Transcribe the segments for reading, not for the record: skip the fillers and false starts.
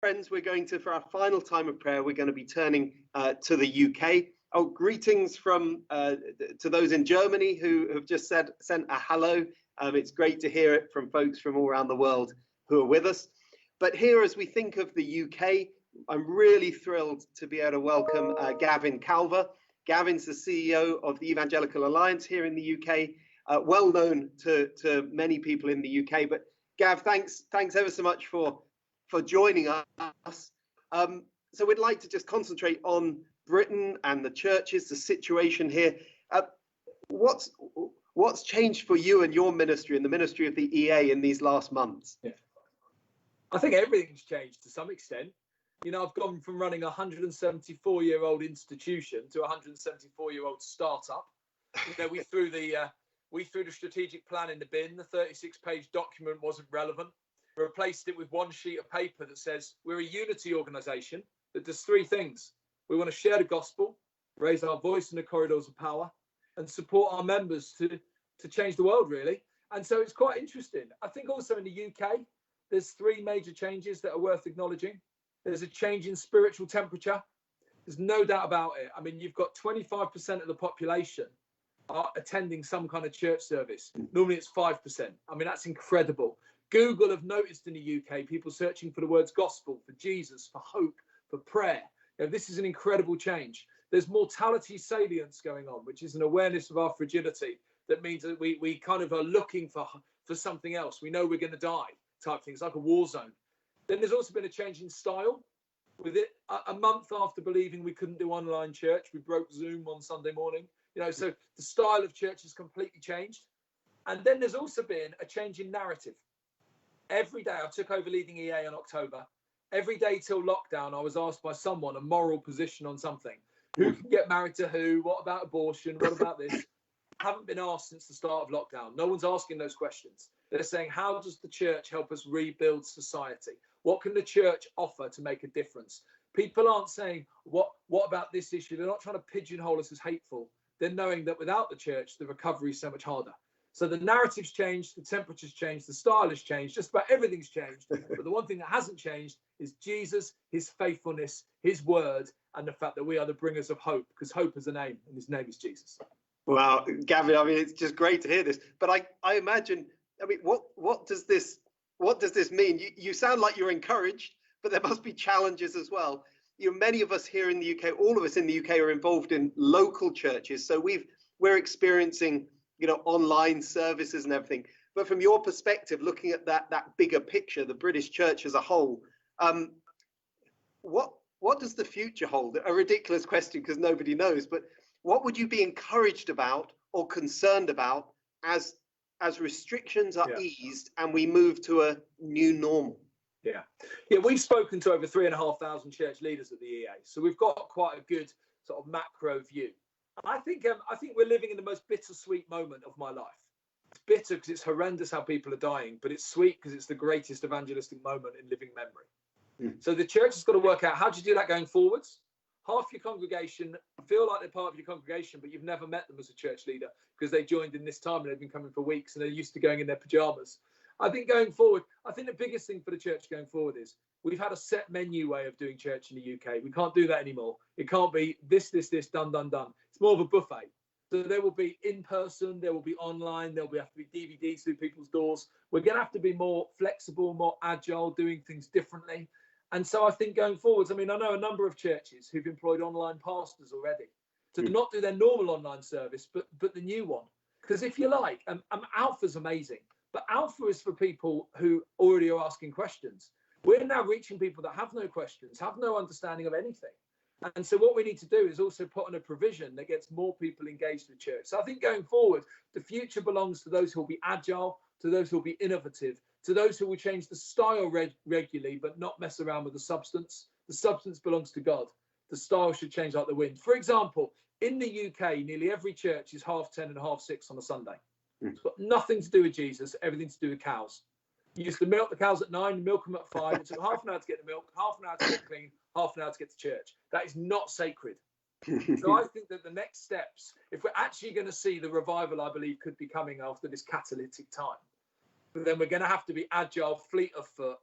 Friends, we're going to, for our final time of prayer, we're going to be turning to the UK. Oh, greetings from to those in Germany who have just sent a hello. It's great to hear it from folks from all around the world who are with us. But here, as we think of the UK, I'm really thrilled to be able to welcome Gavin Calver. Gavin's the CEO of the Evangelical Alliance here in the UK, well known to many people in the UK. But Gav, thanks ever so much for joining us. So we'd like to just concentrate on Britain and the churches, the situation here. What's changed for you and your ministry and the ministry of the EA in these last months? Yeah. I think everything's changed to some extent. You know, I've gone from running a 174-year-old institution to a 174-year-old startup. You know, we threw the strategic plan in the bin. The 36-page document wasn't relevant. Replaced it with one sheet of paper that says we're a unity organisation that does three things. We want to share the gospel, raise our voice in the corridors of power, and support our members to change the world, really. And so it's quite interesting. I think also in the UK, there's three major changes that are worth acknowledging. There's a change in spiritual temperature. There's no doubt about it. I mean, you've got 25% of the population are attending some kind of church service. Normally it's 5%. I mean, that's incredible. Google have noticed in the UK people searching for the words gospel, for Jesus, for hope, for prayer. You know, this is an incredible change. There's mortality salience going on, which is an awareness of our fragility. That means that we kind of are looking for something else. We know we're going to die type things, like a war zone. Then there's also been a change in style. With it, a month after believing we couldn't do online church, we broke Zoom on Sunday morning. You know, so the style of church has completely changed. And then there's also been a change in narrative. Every day, I took over leading EA in October. Every day till lockdown, I was asked by someone a moral position on something. Who can get married to who? What about abortion? What about this? Haven't been asked since the start of lockdown. No one's asking those questions. They're saying, how does the church help us rebuild society? What can the church offer to make a difference? People aren't saying, what about this issue? They're not trying to pigeonhole us as hateful. They're knowing that without the church, the recovery is so much harder. So the narrative's changed, the temperature's changed, the style has changed, just about everything's changed. But the one thing that hasn't changed is Jesus, his faithfulness, his word, and the fact that we are the bringers of hope, because hope is a name, and his name is Jesus. Wow, Gavin, I mean, it's just great to hear this. But I imagine, I mean, what does this mean? You sound like you're encouraged, but there must be challenges as well. You know, many of us here in the UK, all of us in the UK are involved in local churches. So we're experiencing, you know, online services and everything. But from your perspective, looking at that bigger picture, the British church as a whole, what does the future hold? A ridiculous question because nobody knows, but what would you be encouraged about or concerned about as restrictions are eased and we move to a new normal? Yeah, we've spoken to over 3,500 church leaders at the EA, so we've got quite a good sort of macro view. I think we're living in the most bittersweet moment of my life. It's bitter because it's horrendous how people are dying, but it's sweet because it's the greatest evangelistic moment in living memory. So the church has got to work out, how do you do that going forwards? Half your congregation feel like they're part of your congregation, but you've never met them as a church leader because they joined in this time and they've been coming for weeks and they're used to going in their pajamas. I think going forward, I think the biggest thing for the church going forward is we've had a set menu way of doing church in the UK. We can't do that anymore. It can't be this, done. It's more of a buffet. So there will be in person, there will be online, there will have to be DVDs through people's doors. We're going to have to be more flexible, more agile, doing things differently. And so I think going forwards, I mean, I know a number of churches who've employed online pastors already to not do their normal online service, but the new one. Because if you like, Alpha's amazing, but Alpha is for people who already are asking questions. We're now reaching people that have no questions, have no understanding of anything. And so what we need to do is also put on a provision that gets more people engaged with church. So I think going forward, the future belongs to those who will be agile, to those who will be innovative, to those who will change the style regularly, but not mess around with the substance. The substance belongs to God. The style should change like the wind. For example, in the UK, nearly every church is 10:30 and 6:30 on a Sunday. It's got nothing to do with Jesus, everything to do with cows. You used to milk the cows at 9, milk them at 5. It took half an hour to get the milk, half an hour to get clean, half an hour to get to church. That is not sacred. So I think that the next steps, if we're actually going to see the revival, I believe, could be coming after this catalytic time, but then we're going to have to be agile, fleet of foot,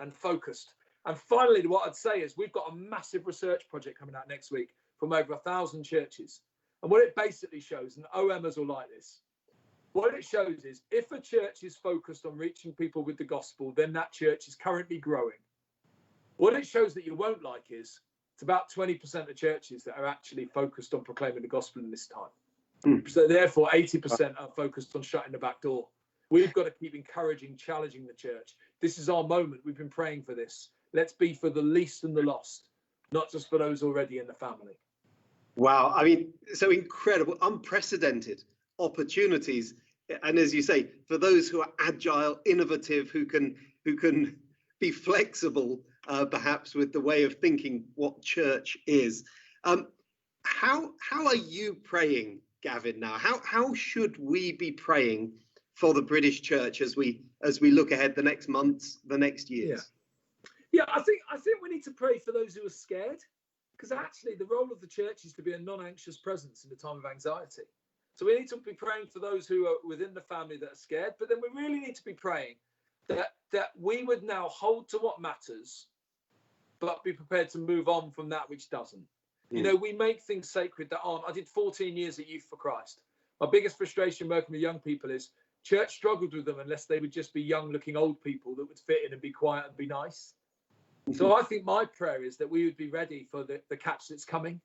and focused. And finally, what I'd say is we've got a massive research project coming out next week from over 1,000 churches. And what it basically shows, and OMers will like this, what it shows is if a church is focused on reaching people with the gospel, then that church is currently growing. What it shows that you won't like is it's about 20% of churches that are actually focused on proclaiming the gospel in this time. So therefore, 80% are focused on shutting the back door. We've got to keep encouraging, challenging the church. This is our moment. We've been praying for this. Let's be for the least and the lost, not just for those already in the family. Wow. I mean, so incredible, unprecedented opportunities. And as you say, for those who are agile, innovative, who can be flexible, perhaps with the way of thinking what church is. How are you praying, Gavin, now? How should we be praying for the British church as we look ahead the next months, the next years? Yeah, I think we need to pray for those who are scared, because actually the role of the church is to be a non-anxious presence in a time of anxiety. So we need to be praying for those who are within the family that are scared, but then we really need to be praying that we would now hold to what matters, but be prepared to move on from that which doesn't. You know, we make things sacred that aren't. I did 14 years at Youth for Christ. My biggest frustration working with young people is church struggled with them unless they would just be young looking old people that would fit in and be quiet and be nice. So I think my prayer is that we would be ready for the catch that's coming.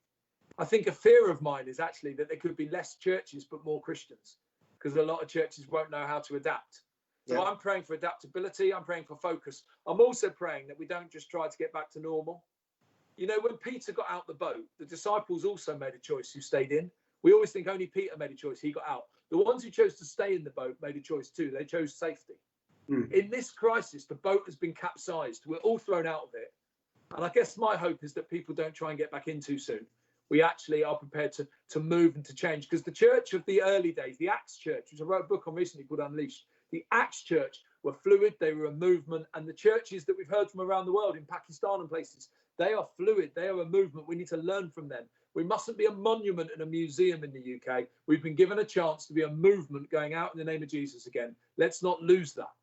I think a fear of mine is actually that there could be less churches but more Christians, because a lot of churches won't know how to adapt. So I'm praying for adaptability. I'm praying for focus. I'm also praying that we don't just try to get back to normal. You know, when Peter got out the boat, the disciples also made a choice who stayed in. We always think only Peter made a choice. He got out. The ones who chose to stay in the boat made a choice too. They chose safety. In this crisis, the boat has been capsized. We're all thrown out of it. And I guess my hope is that people don't try and get back in too soon. We actually are prepared to move and to change. Because the church of the early days, the Acts church, which I wrote a book on recently called Unleashed, the Acts church were fluid, they were a movement. And the churches that we've heard from around the world in Pakistan and places, they are fluid, they are a movement. We need to learn from them. We mustn't be a monument and a museum in the UK. We've been given a chance to be a movement going out in the name of Jesus again. Let's not lose that.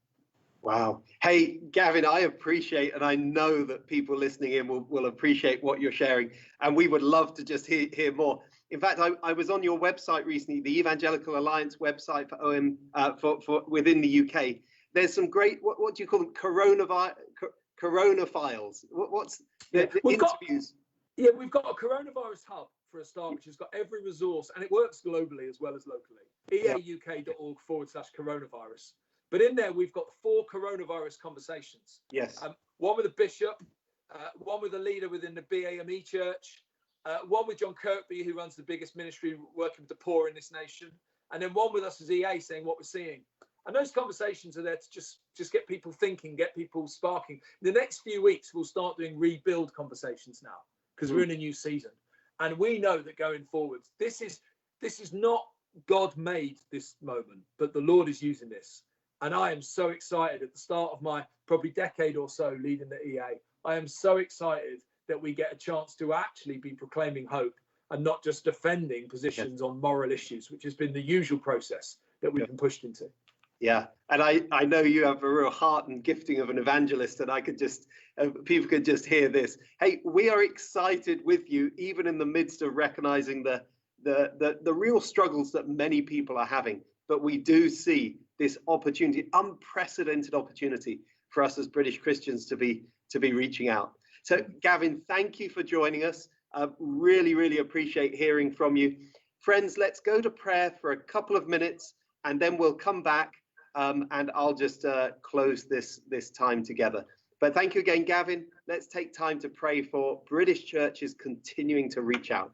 Wow. Hey, Gavin, I appreciate, and I know that people listening in will appreciate what you're sharing, and we would love to just hear more. In fact, I was on your website recently, the Evangelical Alliance website for OM for within the UK. There's some great, what do you call them, coronaphiles? What's the interviews? We've got a coronavirus hub for a start, which has got every resource, and it works globally as well as locally. eauk.org/coronavirus. But in there, we've got 4 coronavirus conversations. Yes. One with a bishop, one with a leader within the BAME church, one with John Kirkby, who runs the biggest ministry working with the poor in this nation, and then one with us as EA saying what we're seeing. And those conversations are there to just get people thinking, get people sparking. In the next few weeks, we'll start doing rebuild conversations now, because we're in a new season. And we know that going forward, this is not God made this moment, but the Lord is using this. And I am so excited at the start of my probably decade or so leading the EA. I am so excited that we get a chance to actually be proclaiming hope and not just defending positions on moral issues, which has been the usual process that we've been pushed into. Yeah, and I know you have a real heart and gifting of an evangelist, and I could just, people could just hear this. Hey, we are excited with you, even in the midst of recognizing the real struggles that many people are having. But we do see this opportunity, unprecedented opportunity for us as British Christians to be reaching out. So, Gavin, thank you for joining us. Really, really appreciate hearing from you. Friends, let's go to prayer for a couple of minutes, and then we'll come back and I'll just close this time together. But thank you again, Gavin. Let's take time to pray for British churches continuing to reach out.